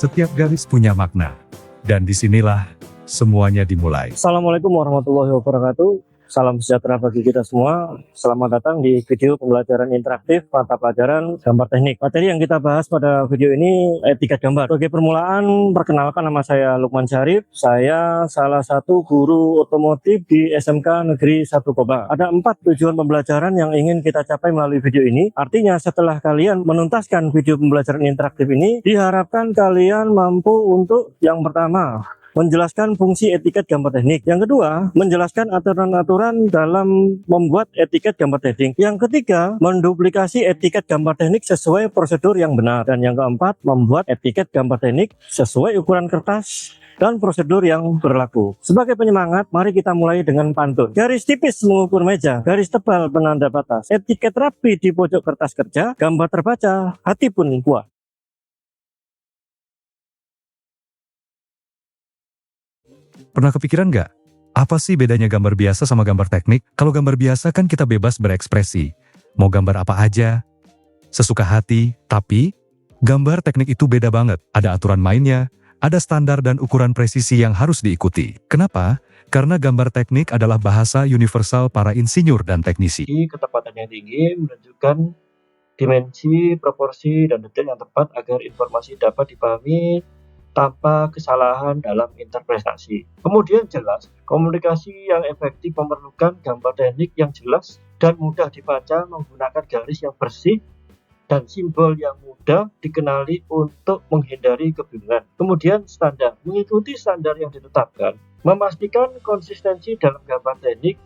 Setiap garis punya makna. Dan disinilah semuanya dimulai. Assalamualaikum warahmatullahi wabarakatuh. Salam sejahtera bagi kita semua. Selamat datang di video pembelajaran interaktif mata pelajaran gambar teknik. Materi yang kita bahas pada video ini etiket gambar. Sebagai permulaan, perkenalkan, nama saya Lukman Syarif. Saya salah satu guru otomotif di SMK Negeri 1 Koba. Ada 4 tujuan pembelajaran yang ingin kita capai melalui video ini. Artinya setelah kalian menuntaskan video pembelajaran interaktif ini, diharapkan kalian mampu untuk yang pertama, menjelaskan fungsi etiket gambar teknik. Yang kedua, menjelaskan aturan-aturan dalam membuat etiket gambar teknik. Yang ketiga, menduplikasi etiket gambar teknik sesuai prosedur yang benar. Dan yang keempat, membuat etiket gambar teknik sesuai ukuran kertas dan prosedur yang berlaku. Sebagai penyemangat, mari kita mulai dengan pantun. Garis tipis mengukur meja, garis tebal penanda batas. Etiket rapi di pojok kertas kerja, gambar terbaca, hati pun puas. Pernah kepikiran nggak? Apa sih bedanya gambar biasa sama gambar teknik? Kalau gambar biasa kan kita bebas berekspresi. Mau gambar apa aja, sesuka hati. Tapi, gambar teknik itu beda banget. Ada aturan mainnya, ada standar dan ukuran presisi yang harus diikuti. Kenapa? Karena gambar teknik adalah bahasa universal para insinyur dan teknisi. Ketepatan yang tinggi menunjukkan dimensi, proporsi, dan detail yang tepat agar informasi dapat dipahami tanpa kesalahan dalam interpretasi. Kemudian jelas, komunikasi yang efektif memerlukan gambar teknik yang jelas dan mudah dibaca menggunakan garis yang bersih dan simbol yang mudah dikenali untuk menghindari kebingungan. Kemudian standar, mengikuti standar yang ditetapkan, memastikan konsistensi dalam gambar teknik,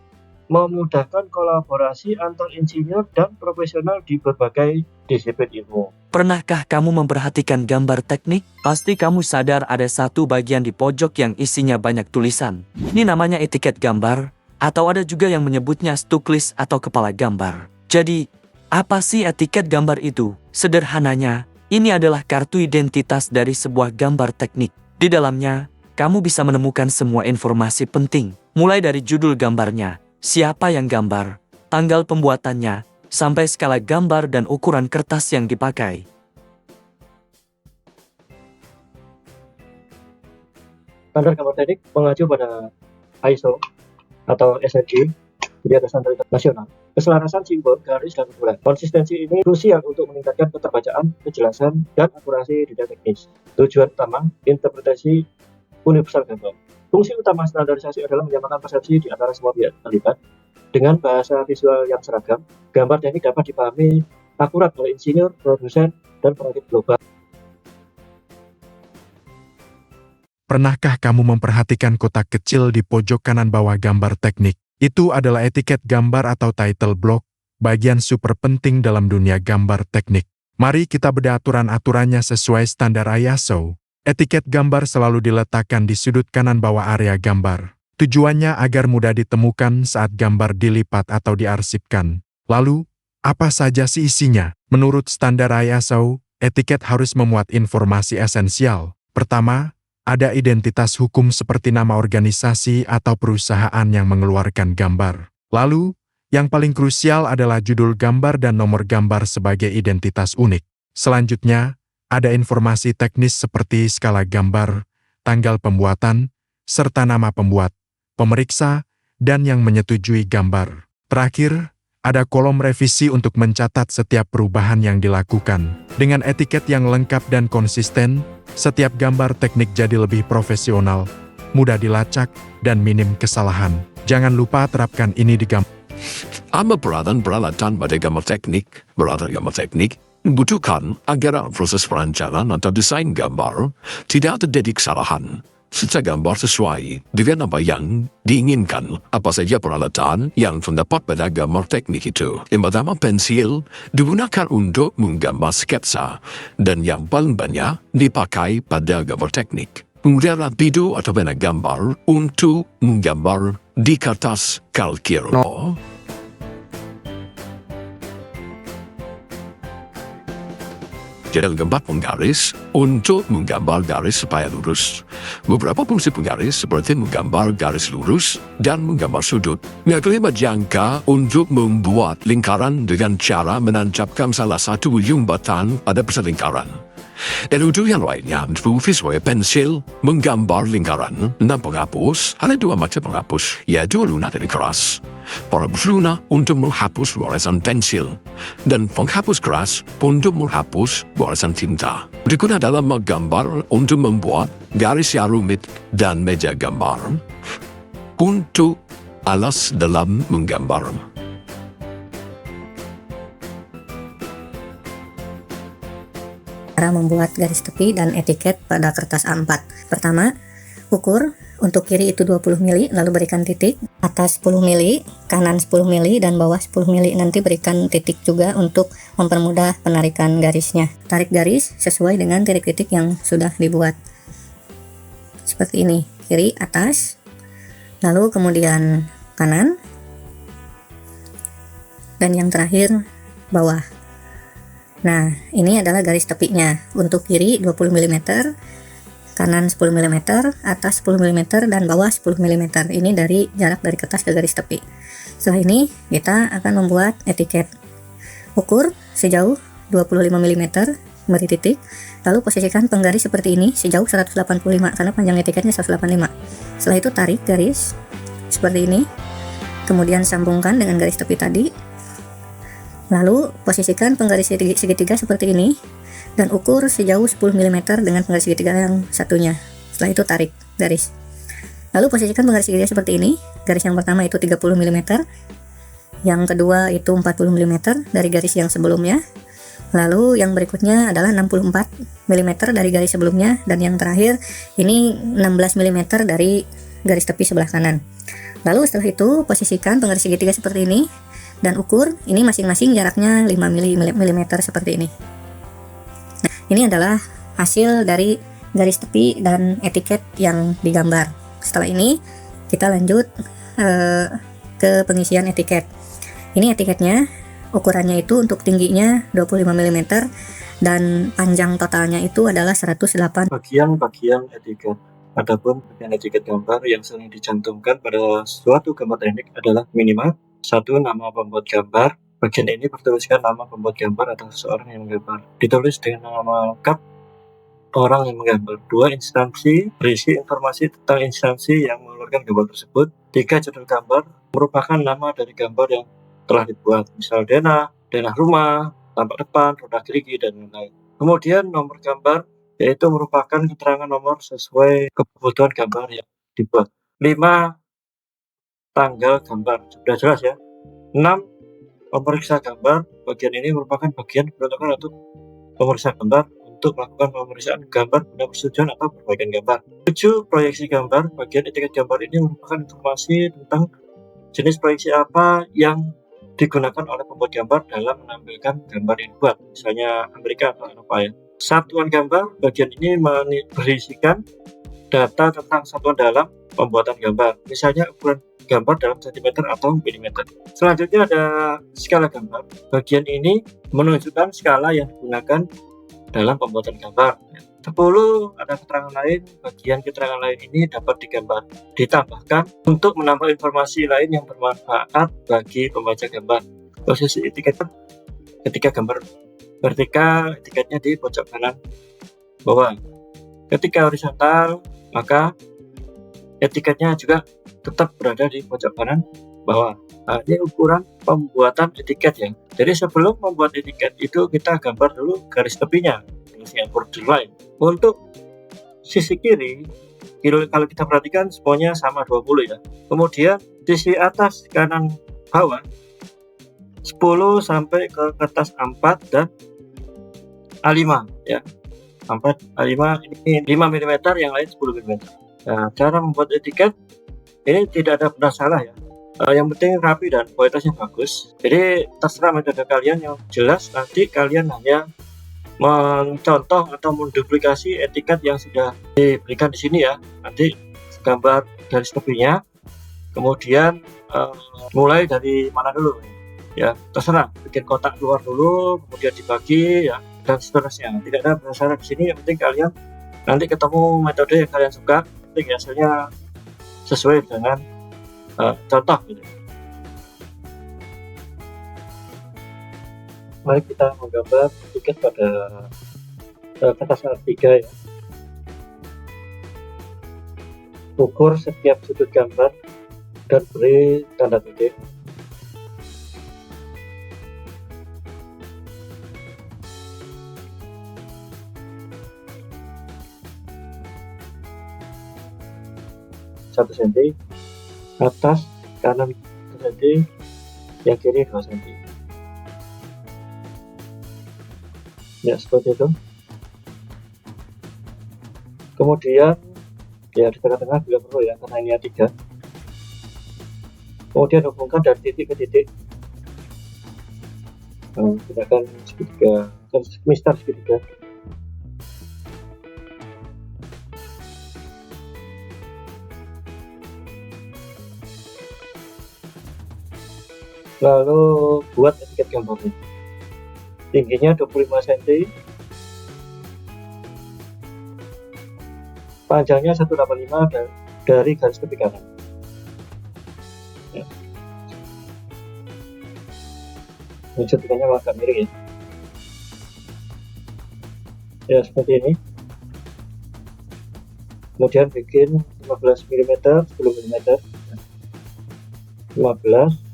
memudahkan kolaborasi antar insinyur dan profesional di berbagai disiplin ilmu. Pernahkah kamu memperhatikan gambar teknik? Pasti kamu sadar ada satu bagian di pojok yang isinya banyak tulisan. Ini namanya etiket gambar, atau ada juga yang menyebutnya stuklis atau kepala gambar. Jadi, apa sih etiket gambar itu? Sederhananya, ini adalah kartu identitas dari sebuah gambar teknik. Di dalamnya, kamu bisa menemukan semua informasi penting, mulai dari judul gambarnya, siapa yang gambar, tanggal pembuatannya, sampai skala gambar dan ukuran kertas yang dipakai. Standar gambar teknik mengacu pada ISO atau SNG, jadi ada standar internasional. Keselarasan simbol, garis, dan ukuran. Konsistensi ini krusial untuk meningkatkan keterbacaan, kejelasan, dan akurasi detail teknis. Tujuan utama, interpretasi universal gambar. Fungsi utama standarisasi adalah menyamakan persepsi di antara semua pihak terlibat. Dengan bahasa visual yang seragam, gambar teknik dapat dipahami akurat oleh insinyur, produsen, dan perakit global. Pernahkah kamu memperhatikan kotak kecil di pojok kanan bawah gambar teknik? Itu adalah etiket gambar atau title block, bagian super penting dalam dunia gambar teknik. Mari kita bedah aturan-aturannya sesuai standar ISO. Etiket gambar selalu diletakkan di sudut kanan bawah area gambar. Tujuannya agar mudah ditemukan saat gambar dilipat atau diarsipkan. Lalu, apa saja sih isinya? Menurut standar ISO, etiket harus memuat informasi esensial. Pertama, ada identitas hukum seperti nama organisasi atau perusahaan yang mengeluarkan gambar. Lalu, yang paling krusial adalah judul gambar dan nomor gambar sebagai identitas unik. Selanjutnya, ada informasi teknis seperti skala gambar, tanggal pembuatan, serta nama pembuat, pemeriksa, dan yang menyetujui gambar. Terakhir, ada kolom revisi untuk mencatat setiap perubahan yang dilakukan. Dengan etiket yang lengkap dan konsisten, setiap gambar teknik jadi lebih profesional, mudah dilacak, dan minim kesalahan. Jangan lupa terapkan ini di gambar. Peralatan pada gambar teknik, membutuhkan agar proses perancangan atau desain gambar tidak terjadi kesalahan. Serta gambar sesuai dengan apa yang diinginkan. Apa saja peralatan yang terdapat pada gambar teknik itu. Yang pertama, pensil digunakan untuk menggambar sketsa dan yang paling banyak dipakai pada gambar teknik. Kemudian rapido atau pena gambar untuk menggambar di kertas kalkir. Jadi gambar penggaris untuk menggambar garis supaya lurus. Beberapa fungsi penggaris seperti menggambar garis lurus dan menggambar sudut. Yang kelima, jangka untuk membuat lingkaran dengan cara menancapkan salah satu ujung batang pada pusat lingkaran. Dan untuk yang lainnya, visual pensil menggambar lingkaran dan penghapus. Ada dua macam penghapus, yaitu lunak dan keras. Penghapus lunak untuk menghapus goresan pensil, dan penghapus keras untuk menghapus goresan tinta. Digunakan dalam menggambar untuk membuat garis yang rumit dan meja gambar. Untuk alas dalam menggambar. Cara membuat garis tepi dan etiket pada kertas A4. Pertama, ukur untuk kiri itu 20 mili, lalu berikan titik, atas 10 mili, kanan 10 mili, dan bawah 10 mili. Nanti berikan titik juga untuk mempermudah penarikan garisnya. Tarik garis sesuai dengan titik-titik yang sudah dibuat. Seperti ini, kiri atas, lalu kemudian kanan, dan yang terakhir bawah. Nah, ini adalah garis tepinya. Untuk kiri 20 mm, kanan 10 mm, atas 10 mm, dan bawah 10 mm. Ini dari jarak dari kertas ke garis tepi. Setelah ini, kita akan membuat etiket. Ukur sejauh 25 mm, beri titik, lalu posisikan penggaris seperti ini sejauh 185, karena panjang etiketnya 185. Setelah itu tarik garis seperti ini, kemudian sambungkan dengan garis tepi tadi. Lalu posisikan penggaris segitiga seperti ini dan ukur sejauh 10 mm dengan penggaris segitiga yang satunya. Setelah itu tarik garis. Lalu posisikan penggaris segitiga seperti ini. Garis yang pertama itu 30 mm, yang kedua itu 40 mm dari garis yang sebelumnya. Lalu yang berikutnya adalah 64 mm dari garis sebelumnya, dan yang terakhir ini 16 mm dari garis tepi sebelah kanan. Lalu setelah itu posisikan penggaris segitiga seperti ini dan ukur ini masing-masing jaraknya 5 mm seperti ini. Nah, ini adalah hasil dari garis tepi dan etiket yang digambar. Setelah ini kita lanjut ke pengisian etiket. Ini etiketnya, ukurannya itu untuk tingginya 25 mm dan panjang totalnya itu adalah 108. Bagian-bagian etiket. Adapun bagian etiket gambar yang sering dicantumkan pada suatu gambar teknik adalah minimal 1. Nama pembuat gambar. Bagian ini bertuliskan nama pembuat gambar atau seseorang yang menggambar. Ditulis dengan nama lengkap orang yang menggambar. 2. Instansi, berisi informasi tentang instansi yang mengeluarkan gambar tersebut. 3. Judul gambar, merupakan nama dari gambar yang telah dibuat. Misal denah rumah, tampak depan, roda gerigi, dan lain-lain. Kemudian nomor gambar, yaitu merupakan keterangan nomor sesuai kebutuhan gambar yang dibuat. 5. Tanggal gambar, sudah jelas ya. 6. Pemeriksa gambar, bagian ini merupakan bagian diperuntukkan untuk pemeriksa gambar untuk melakukan pemeriksaan gambar guna persetujuan atau perbaikan gambar. 7. Proyeksi gambar, bagian etiket gambar ini merupakan informasi tentang jenis proyeksi apa yang digunakan oleh pembuat gambar dalam menampilkan gambar yang dibuat, misalnya Amerika atau Eropa ya. Satuan gambar, bagian ini berisikan data tentang satuan dalam pembuatan gambar, misalnya ukuran gambar dalam cm atau mm. Selanjutnya ada skala gambar. Bagian ini menunjukkan skala yang digunakan dalam pembuatan gambar. 10. Ada keterangan lain. Bagian keterangan lain ini dapat ditambahkan untuk menambah informasi lain yang bermanfaat bagi pembaca gambar. Posisi etiket ketika gambar vertikal, etiketnya di pojok kanan bawah. Ketika horizontal, maka etiketnya juga tetap berada di pojok kanan bawah. Nah, ini ukuran pembuatan etiket ya. Jadi sebelum membuat etiket itu kita gambar dulu garis tepinya dengan border line. Untuk sisi kiri, kalau kita perhatikan semuanya sama 20 ya. Kemudian sisi atas kanan bawah 10 sampai ke kertas A4 dan A5 ya. A4, A5 ini 5 mm, yang lain 10 mm. Nah, cara membuat etiket ini tidak ada benar salah ya. Yang penting rapi dan kualitasnya bagus. Jadi terserah metode kalian, yang jelas nanti kalian hanya mencontoh atau menduplikasi etiket yang sudah diberikan di sini ya. Nanti gambar garis tepinya, kemudian mulai dari mana dulu ya, terserah, bikin kotak luar dulu, kemudian dibagi ya, dan seterusnya. Tidak ada benar salah di sini. Yang penting kalian nanti ketemu metode yang kalian suka, penting hasilnya sesuai dengan contoh gitu. Mari kita menggambar etiket pada kertas A3 ya. Ukur setiap sudut gambar dan beri tanda titik. Satu senti, atas kanan 1 senti, yang kiri 2 senti. Ya, seperti itu. Kemudian ya di tengah-tengah juga perlu ya, karena ini A3. Kemudian hubungkan dari titik ke titik. Gunakan segitiga, mistar segitiga. Lalu buat etiket gambarnya. Tingginya 25 cm, panjangnya 185 dari garis tepi kanan. Ya. Ini settingannya agak miring ya. Ya seperti ini. Kemudian bikin 15 mm, 10 mm, 15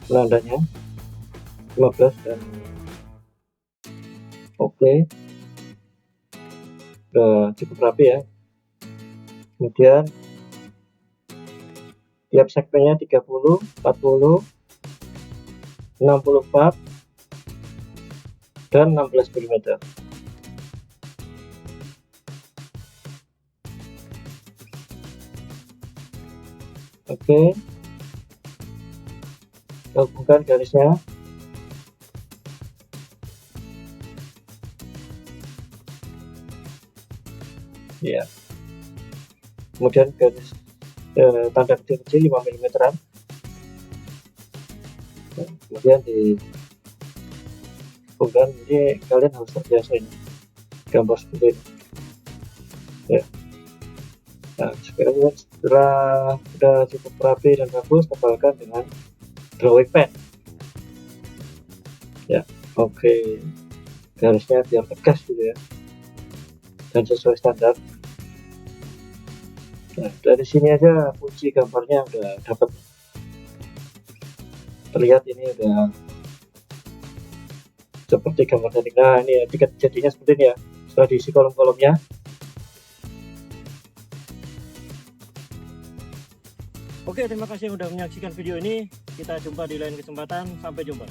penandanya, 15 dan oke. Udah cukup rapi ya. Kemudian tiap segmennya 30, 40, 64 dan 16 mm. Oke, gabungkan garisnya. Ya, kemudian garis tanda kecil-kecil 5 mm. Kemudian dihubungkan. Ini kalian harus terbiasa ini gambar seperti ini ya. Nah sekarang setelah sudah cukup rapi dan bagus, tebalkan dengan drawing pen ya. Oke, garisnya biar tegas gitu ya dan sesuai standar. Nah dari sini aja kunci gambarnya udah dapat, terlihat ini udah seperti gambar tadi. Nah ini etiket jadinya seperti ini ya, setelah diisi kolom-kolomnya. Oke, terima kasih yang sudah menyaksikan video ini. Kita jumpa di lain kesempatan. Sampai jumpa.